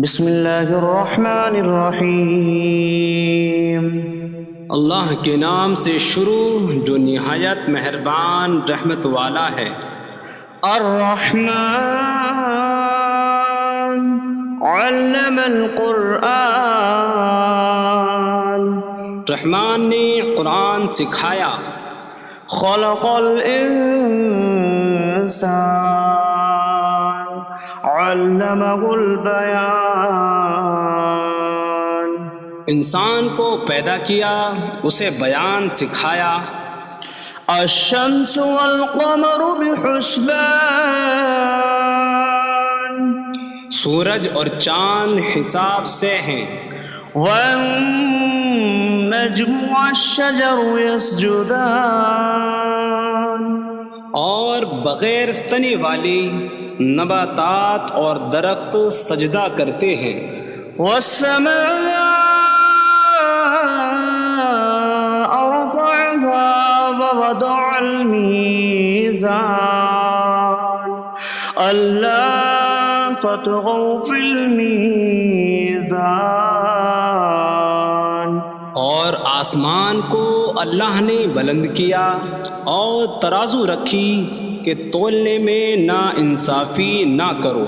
بسم اللہ الرحمن الرحیم۔ اللہ کے نام سے شروع جو نہایت مہربان رحمت والا ہے۔ الرحمن علم القرآن، رحمان نے قرآن سکھایا۔ خلق الانسان علمہ البیان، انسان کو پیدا کیا، اسے بیان سکھایا۔ الشمس والقمر بحسبان، سورج اور چاند حساب سے ہیں۔ والنجم والشجر يسجدان، اور بغیر تنے والی نباتات اور درخت سجدہ کرتے ہیں۔ والسماء رفعها ووضع الميزان ألا تطغوا في الميزان، اور آسمان کو اللہ نے بلند کیا اور ترازو رکھی کہ تولنے میں نا انصافی نہ کرو۔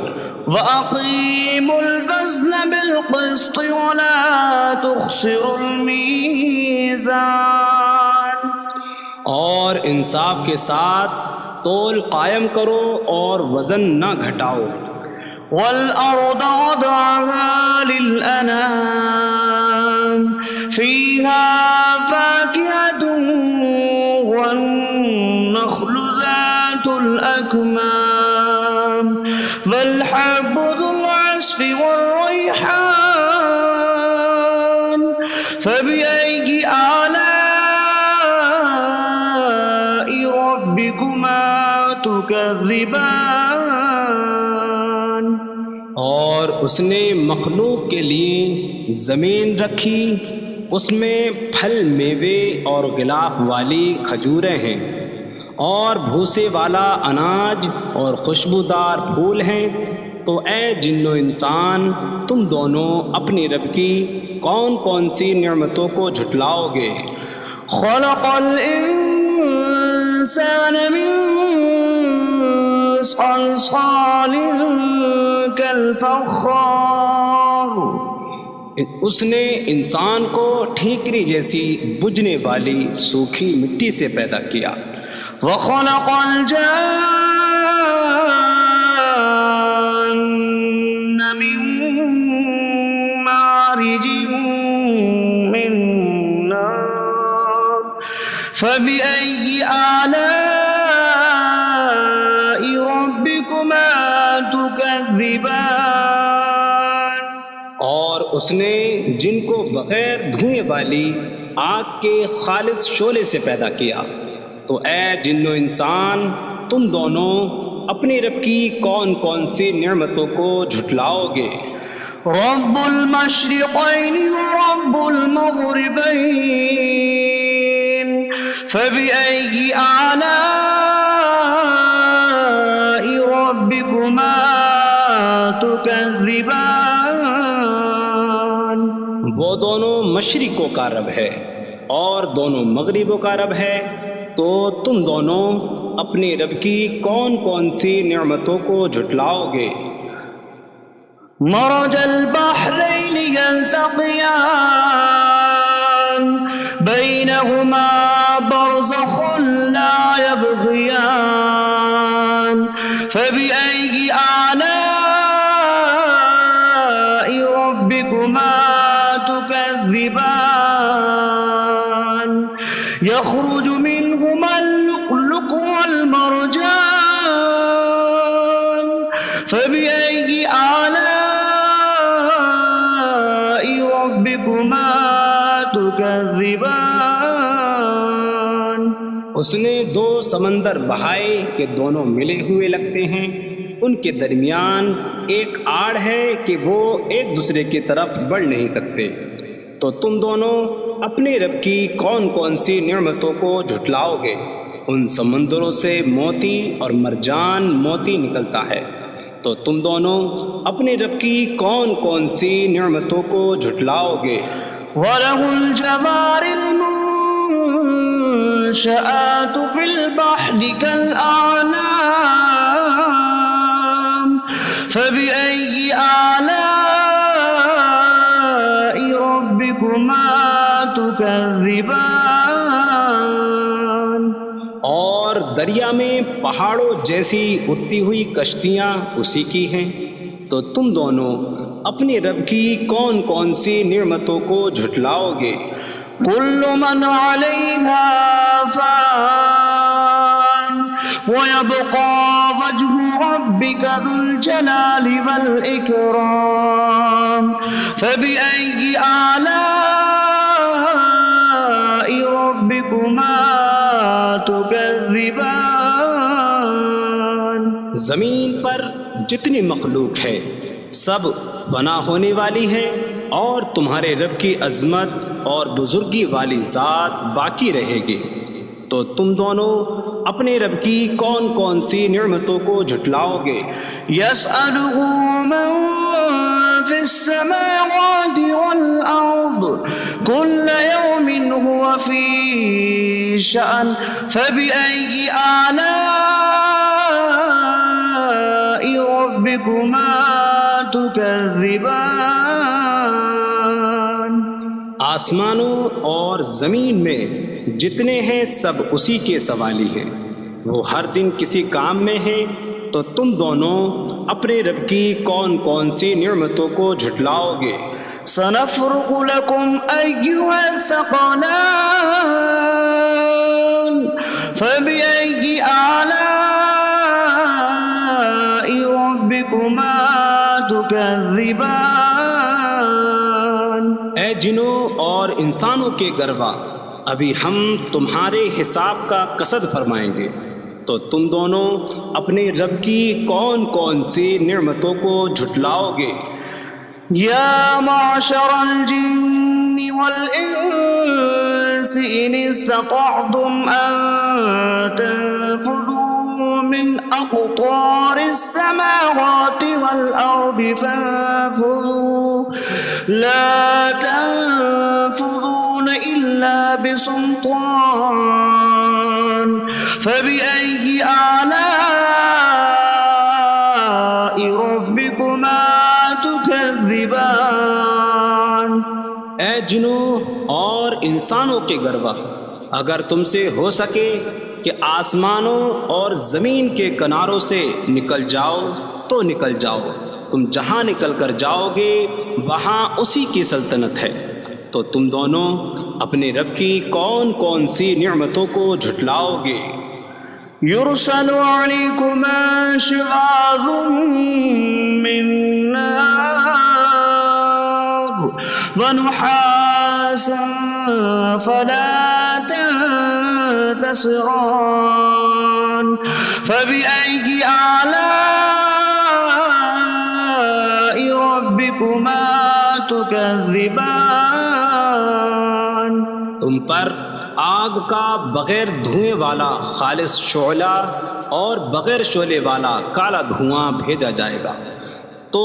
وَأَقِيمُوا الْوَزْنَ بِالْقِسْطِ وَلَا تُخْسِرُوا الْمِيزَانَ، اور انصاف کے ساتھ تول قائم کرو اور وزن نہ گھٹاؤ۔ وَالْأَرْضَ وَضَعَهَا لِلْأَنَامِ فِيهَا فَاكِهَةٌ وَالنَّخْلُ ذَاتُ الْأَكْمَامِ وَالْحَبُّ ذُو الْعَصْفِ وَالرَّيْحَانُ فَبِأَيِّ آلَاءِ رَبِّكُمَا تُكَذِّبَانِ، اور اس نے مخلوق کے لیے زمین رکھی، اس میں پھل میوے اور غلاف والی کھجوریں ہیں، اور بھوسے والا اناج اور خوشبودار پھول ہیں۔ تو اے جن و انسان، تم دونوں اپنی رب کی کون کون سی نعمتوں کو جھٹلاؤ گے؟ خلق الانسان من صلصال کالفخار، اس نے انسان کو ٹھیکری جیسی بجھنے والی سوکھی مٹی سے پیدا کیا۔ وخلق الجان من مارج من نار فبأي آلاء ربكما تكذبان، اور اس نے جن کو بغیر دھوئیں والی آگ کے خالص شعلے سے پیدا کیا۔ تو اے جن و انسان، تم دونوں اپنی رب کی کون کون سی نعمتوں کو جھٹلاؤ گے؟ رب المشرقین ورب المغربین فبأي آلاء ربكما تكذبان، وہ دونوں مشرقوں کا رب ہے اور دونوں مغربوں کا رب ہے، تو تم دونوں اپنی رب کی کون کون سی نعمتوں کو جھٹلاؤ گے؟ مرج البحرین یلتقیان بینہما برزخ لا یبغیان فبأي آلاء ربكما تكذبان، يخرج منهما اللؤلؤ والمرجان فبأي آلاء ربكما تكذبان، اس نے دو سمندر بہائے کہ دونوں ملے ہوئے لگتے ہیں، ان کے درمیان ایک آڑ ہے کہ وہ ایک دوسرے کی طرف بڑھ نہیں سکتے۔ تو تم دونوں اپنے رب کی کون کون سی نعمتوں کو جھٹلاؤ گے؟ ان سمندروں سے موتی اور مرجان موتی نکلتا ہے، تو تم دونوں اپنے رب کی کون کون سی نعمتوں کو جھٹلاؤ گے؟ وَلَهُ الْجَوَارِ الْمُنشَآتُ فِي الْبَحْرِ كَالْأَعْلَامِ فَبِأَيِّ آلَاءِ رَبِّكُمَا تُكَذِّبَانِ۔ اور دریا میں پہاڑوں جیسی اڑتی ہوئی کشتیاں اسی کی ہیں، تو تم دونوں اپنے رب کی کون کون سی نعمتوں کو جھٹلاؤ گے؟ كل من عليها فان ويبقى وجه ربك ذو الجلال والإكرام فبأي آلاء ربكما تكذبان۔ زمین پر جتنی مخلوق ہے سب فنا ہونے والی ہے، اور تمہارے رب کی عظمت اور بزرگی والی ذات باقی رہے گی، تو تم دونوں اپنے رب کی کون کون سی نعمتوں کو جھٹلاؤ گے؟ يسأله من في السماوات والأرض كل يوم هو في شأن فبأي آلاء ربكما تكذبان۔ آسمانوں اور زمین میں جتنے ہیں سب اسی کے سوالی ہیں، وہ ہر دن کسی کام میں ہیں، تو تم دونوں اپنے رب کی کون کون سی نعمتوں کو جھٹلاؤ گے؟ سنفرغ لكم أيها الثقلان فبأي آلاء ربكما تكذبان۔ اے جنوں اور انسانوں کے گروہ، ابھی ہم تمہارے حساب کا قصد فرمائیں گے، تو تم دونوں اپنے رب کی کون کون سی نعمتوں کو جھٹلاؤ گے؟ یا معشر الجن والانس ان استطعتم ان تنفذوا من اقطار السماوات والارض فانفذوا لا تنفذون الا بسلطان فبأي آلاء ربكما تكذبان۔ اے جنوں اور انسانوں کے گروہ، اگر تم سے ہو سکے کہ آسمانوں اور زمین کے کناروں سے نکل جاؤ تو نکل جاؤ، تم جہاں نکل کر جاؤ گے وہاں اسی کی سلطنت ہے، تو تم دونوں اپنے رب کی کون کون سی نعمتوں کو جھٹلاؤ گے؟ يرسل عليكما شواظ من نار ونحاسا فلا تنتصران فبأي آلاء ربكما تكذبان۔ تم پر آگ کا بغیر دھوئیں والا خالص شعلہ اور بغیر شعلے والا کالا دھواں بھیجا جائے گا، تو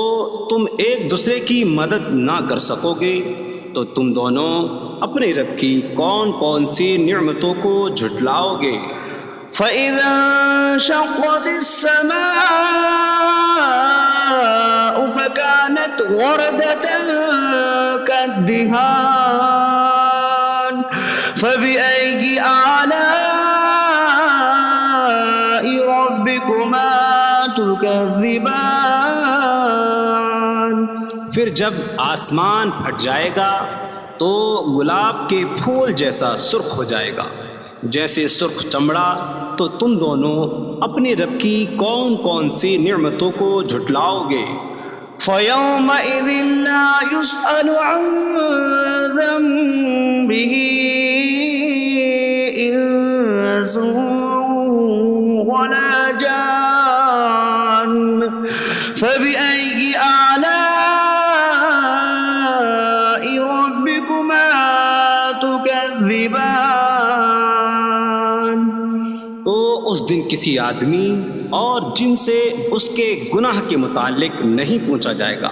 تم ایک دوسرے کی مدد نہ کر سکو گے، تو تم دونوں اپنے رب کی کون کون سی نعمتوں کو جھٹلاؤ گے؟ فَإِذَا انشَقَّتِ السَّمَاءُ فَكَانَتْ وَرْدَةً كَالدِّهَانِ فَبِأَيِّ آلَاءِ رَبِّكُمَا تُكَذِّبَانِ۔ پھر جب آسمان پھٹ جائے گا تو گلاب کے پھول جیسا سرخ ہو جائے گا، جیسے سرخ چمڑا، تو تم دونوں اپنے رب کی کون کون سی نعمتوں کو جھٹلاؤ گے؟ فَيَوْمَئِذٍ لَا يُسْأَلُ عَنْ ذَنبِهِ إِنسٌ وَلَا جَانٌّ فَبِأَيِّ آلَاءِ رَبِّكُمَا تُكَذِّبَانِ۔ تو اس دن کسی آدمی اور جن سے اس کے گناہ کے متعلق نہیں پوچھا جائے گا،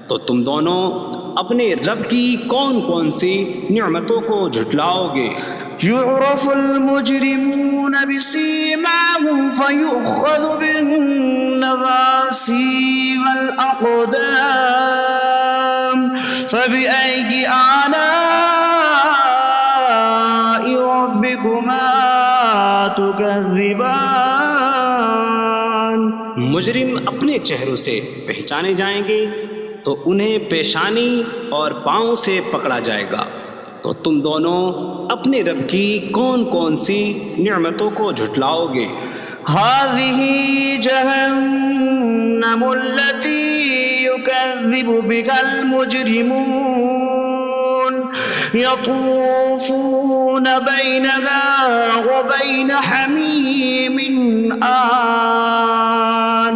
تو تم دونوں اپنے رب کی کون کون سی نعمتوں کو جھٹلاؤ گے؟ يعرف المجرمون بسيماهم فيؤخذ بالنواصي والأقدام فبأي آلاء ربكما تكذبان۔ مجرم اپنے چہروں سے پہچانے جائیں گے تو انہیں پیشانی اور پاؤں سے پکڑا جائے گا، تو تم دونوں اپنے رب کی کون کون سی نعمتوں کو جھٹلاؤ گے؟ هذه جهنم التي يكذب بها المجرمون يطوفون بينها وبين حميم آن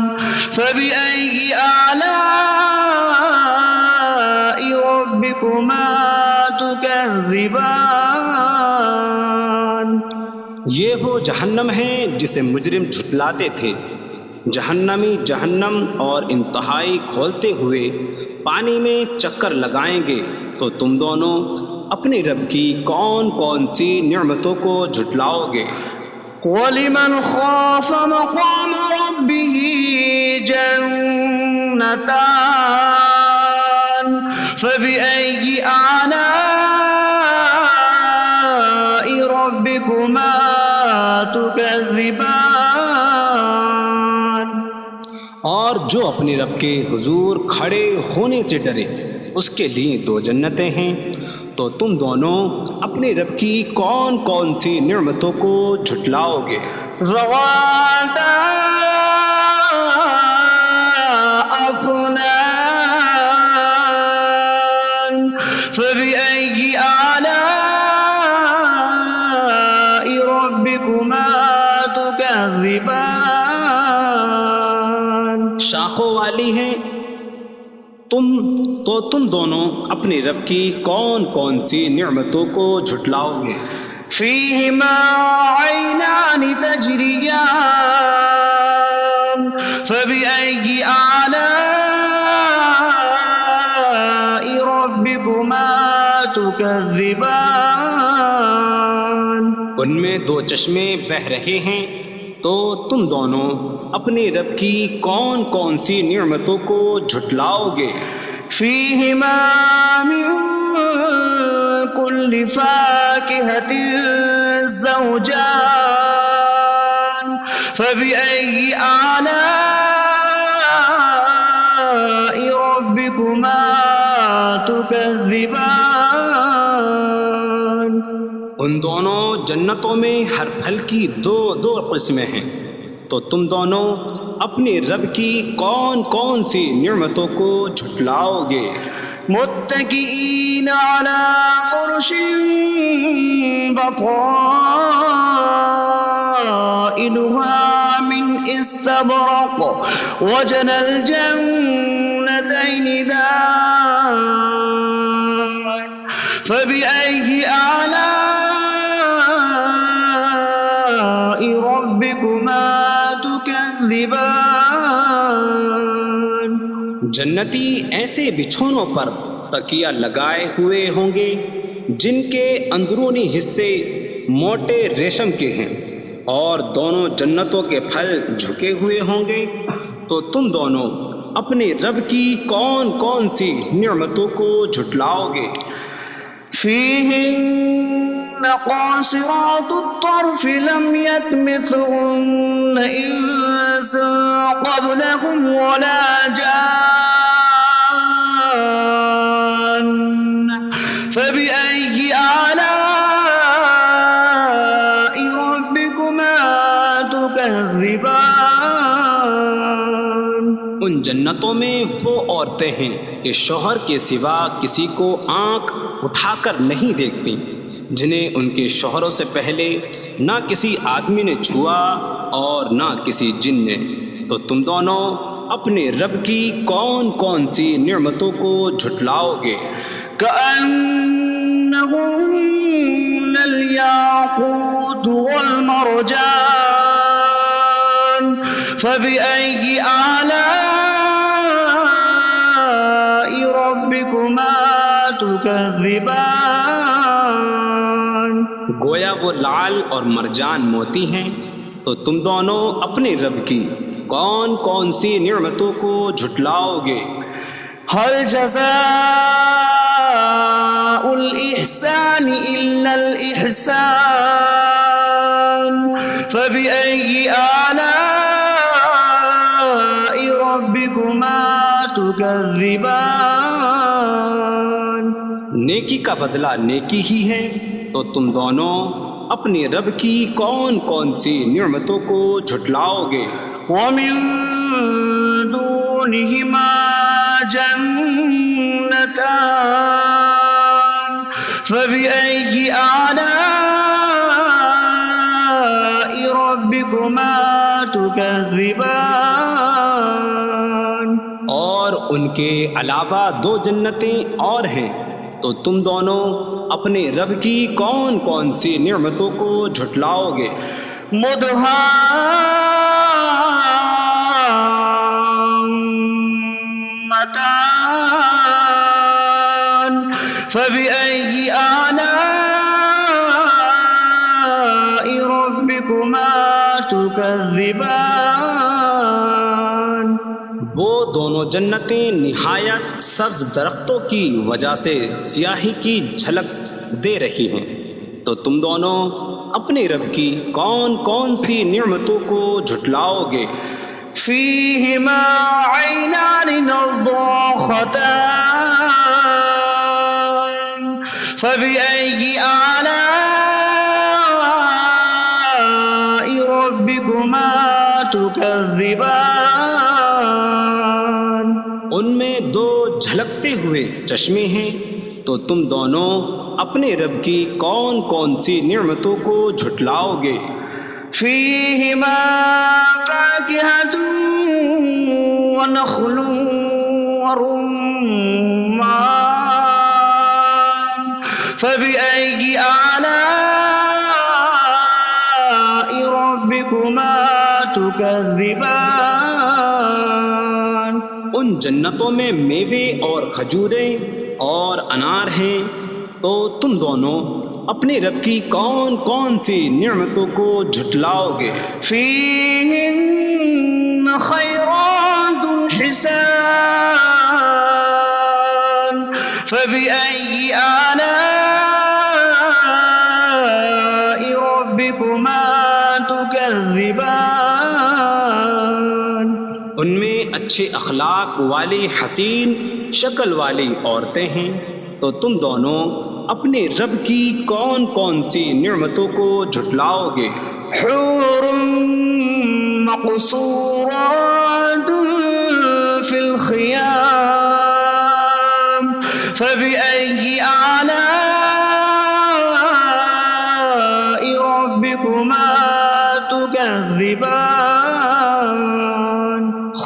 فبأي آلاء ربكما تكذبان۔ یہ وہ جہنم ہے جسے مجرم جھٹلاتے تھے۔ جہنمی جہنم اور انتہائی کھولتے ہوئے پانی میں چکر لگائیں گے، تو تم دونوں اپنے رب کی کون کون سی نعمتوں کو جھٹلاؤ گے؟ وَلِمَنْ خَافَ مَقَامَ رَبِّهِ جَنَّتَانِ فَبِأَيِّ آلَاءِ رَبِّكُمَا تُكَذِّبَانِ۔ اور جو اپنے رب کے حضور کھڑے ہونے سے ڈرے، اس کے لیے دو جنتیں ہیں، تو تم دونوں اپنے رب کی کون کون سی نعمتوں کو جھٹلاؤ گے؟ ذواتا افنان فبأي آلاء ربكما تكذبان۔ شاخوں والی ہیں تم دونوں اپنے رب کی کون کون سی نعمتوں کو جھٹلاؤ گے؟ فيهما عينان تجريان فبأي آلاء ربكما تكذبان۔ ان میں دو چشمے بہہ رہے ہیں، تو تم دونوں اپنے رب کی کون کون سی نعمتوں کو جھٹلاؤ گے؟ فيهما من كل فاكهة زوجان فبأي آلاء ربكما تكذبان۔ ان دونوں جنتوں میں ہر پھل کی دو قسمیں ہیں، تو تم دونوں اپنے رب کی کون کون سی نعمتوں کو جھٹلاؤ گے؟ متكئين على فرش بطائنها من استبرق وجنى الجنتين دان فبأي آلاء ربكما تكذبان۔ جنتی ایسے بچھونوں پر تکیہ لگائے ہوئے ہوں گے جن کے اندرونی حصے موٹے ریشم کے ہیں، اور دونوں جنتوں کے پھل جھکے ہوئے ہوں گے، تو تم دونوں اپنے رب کی کون کون سی نعمتوں کو جھٹلاؤ گے؟ فيهن قاصرات الطرف لم يطمثهن إنس قبلهم ولا جان فبأي آلاء ربكما تكذبان۔ ان جنتوں میں وہ عورتیں ہیں کہ شوہر کے سوا کسی کو آنکھ اٹھا کر نہیں دیکھتی، جنہیں ان کے شوہروں سے پہلے نہ کسی آدمی نے چھوا اور نہ کسی جن نے، تو تم دونوں اپنے رب کی کون کون سی نعمتوں کو جھٹلاؤ گے؟ كأنهم الياقوت والمرجان فبأي آلاء ربكما تكذبان گویا وہ لعل اور مرجان موتی ہیں، تو تم دونوں اپنے رب کی کون کون سی نعمتوں کو جھٹلاؤ گے؟ هل جزاء الإحسان إلا الإحسان فبأي آلاء ربكما تكذبان نیکی کا بدلہ نیکی ہی ہے، تو تم دونوں اپنے رب کی کون کون سی نعمتوں کو جھٹلاؤ گے؟ ومن دونهما جنتان فبأي آلاء ربكما تكذبان اور ان کے علاوہ دو جنتیں اور ہیں، تو تم دونوں اپنے رب کی کون کون سی نعمتوں کو جھٹلاؤ گے؟ مدهامتان فبأي آلاء ربكما تكذبان وہ دونوں جنتیں نہایت سبز درختوں کی وجہ سے سیاہی کی جھلک دے رہی ہیں، تو تم دونوں اپنے رب کی کون کون سی نعمتوں کو جھٹلاؤ گے؟ فيهما عينان نضاختان فبأي آلاء ربكما تكذبان ان میں دو جھلکتے ہوئے چشمے ہیں، تو تم دونوں اپنے رب کی کون کون سی نعمتوں کو جھٹلاؤ گے؟ فيهما فاكهة ونخل ورمان فبأي آلاء ربكما تكذبان ان جنتوں میں میوے اور کھجوریں اور انار ہیں، تو تم دونوں اپنے رب کی کون کون سی نعمتوں کو جھٹلاؤ گے؟ فيهن خيرات حسان فبأي آلاء ربكما تكذبان ان میں اچھے اخلاق والی حسین شکل والی عورتیں ہیں، تو تم دونوں اپنے رب کی کون کون سی نعمتوں کو جھٹلاؤ گے؟ حور مقصورات في الخيام فبأي آلاء ربكما تكذبان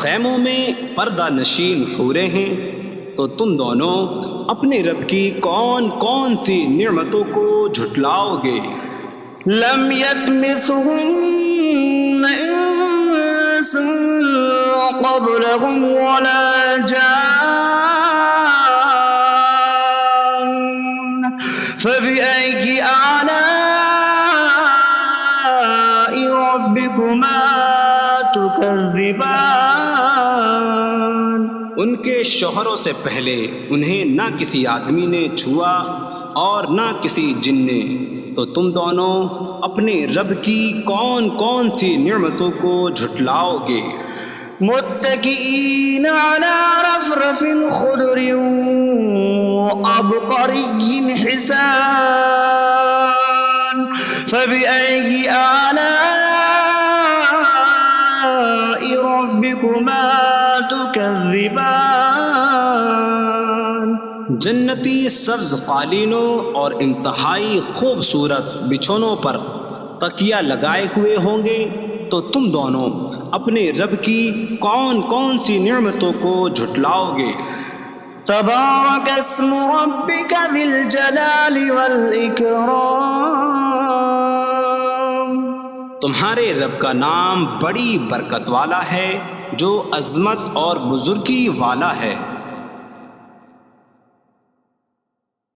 خیموں میں پردہ نشین حوریں ہیں، تو تم دونوں اپنے رب کی کون کون سی نعمتوں کو جھٹلاؤ گے؟ لم يطمثهن انس قبلهم ولا جان فبأي آلاء ربكما تكذبان ان کے شوہروں سے پہلے انہیں نہ کسی آدمی نے چھوا اور نہ کسی جن نے، تو تم دونوں اپنے رب کی کون کون سی نعمتوں کو جھٹلاؤ گے؟ متكئين على رفرف خضر وعبقري حسان فبأي آلاء ربكما تكذبان جنتی سبز قالینوں اور انتہائی خوبصورت بچھونوں پر تکیہ لگائے ہوئے ہوں گے، تو تم دونوں اپنے رب کی کون کون سی نعمتوں کو جھٹلاؤ گے؟ تبارك اسم ربك ذي الجلال والإكرام تمہارے رب کا نام بڑی برکت والا ہے جو عظمت اور بزرگی والا ہے۔